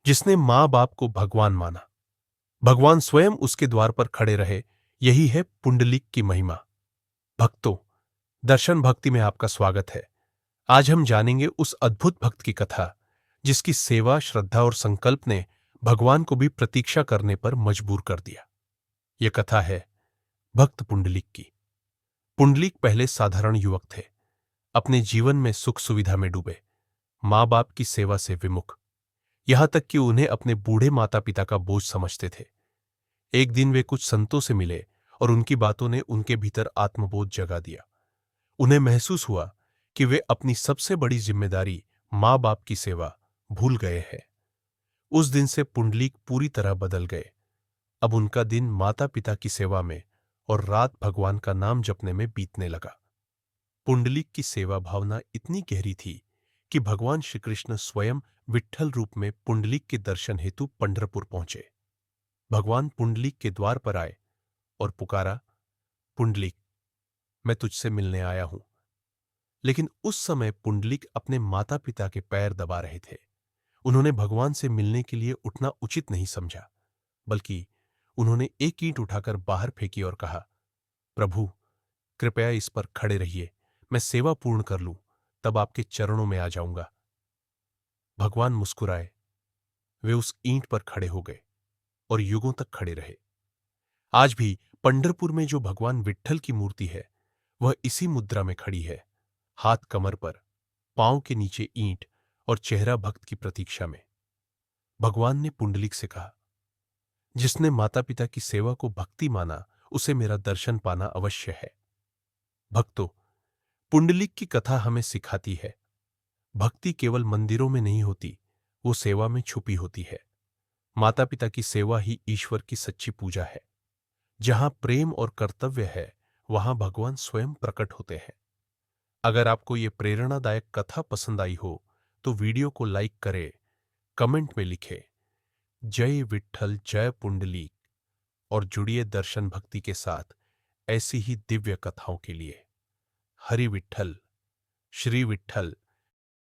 जिसने मां बाप को भगवान माना, भगवान स्वयं उसके द्वार पर खड़े रहे। यही है पुंडलीक की महिमा। भक्तों, दर्शन भक्ति में आपका स्वागत है। आज हम जानेंगे उस अद्भुत भक्त की कथा जिसकी सेवा, श्रद्धा और संकल्प ने भगवान को भी प्रतीक्षा करने पर मजबूर कर दिया। यह कथा है भक्त पुंडलीक की। पुंडलीक पहले साधारण युवक थे, अपने जीवन में सुख सुविधा में डूबे, मां बाप की सेवा से विमुख, यहां तक कि उन्हें अपने बूढ़े माता पिता का बोझ समझते थे। एक दिन वे कुछ संतों से मिले और उनकी बातों ने उनके भीतर आत्मबोध जगा दिया। उन्हें महसूस हुआ कि वे अपनी सबसे बड़ी जिम्मेदारी, मां बाप की सेवा, भूल गए हैं। उस दिन से पुंडलीक पूरी तरह बदल गए। अब उनका दिन माता पिता की सेवा में और रात भगवान का नाम जपने में बीतने लगा। पुंडलीक की सेवा भावना इतनी गहरी थी कि भगवान श्री कृष्ण स्वयं विट्ठल रूप में पुंडलीक के दर्शन हेतु पंढरपुर पहुंचे। भगवान पुंडलीक के द्वार पर आए और पुकारा, पुंडलीक, मैं तुझसे मिलने आया हूं। लेकिन उस समय पुंडलीक अपने माता पिता के पैर दबा रहे थे। उन्होंने भगवान से मिलने के लिए उठना उचित नहीं समझा, बल्कि उन्होंने एक ईंट उठाकर बाहर फेंकी और कहा, प्रभु, कृपया इस पर खड़े रहिए, मैं सेवा पूर्ण कर लूं, तब आपके चरणों में आ जाऊंगा। भगवान मुस्कुराए। वे उस ईंट पर खड़े हो गए और युगों तक खड़े रहे। आज भी पंढरपुर में जो भगवान विट्ठल की मूर्ति है, वह इसी मुद्रा में खड़ी है, हाथ कमर पर, पांव के नीचे ईंट और चेहरा भक्त की प्रतीक्षा में। भगवान ने पुंडलीक से कहा, जिसने माता पिता की सेवा को भक्ति माना, उसे मेरा दर्शन पाना अवश्य है। भक्तों, पुंडलीक की कथा हमें सिखाती है, भक्ति केवल मंदिरों में नहीं होती, वो सेवा में छुपी होती है। माता पिता की सेवा ही ईश्वर की सच्ची पूजा है। जहां प्रेम और कर्तव्य है, वहां भगवान स्वयं प्रकट होते हैं। अगर आपको ये प्रेरणादायक कथा पसंद आई हो तो वीडियो को लाइक करें, कमेंट में लिखें, जय विट्ठल जय पुंडलीक, और जुड़िए दर्शन भक्ति के साथ ऐसी ही दिव्य कथाओं के लिए। हरि विट्ठल, श्री विट्ठल,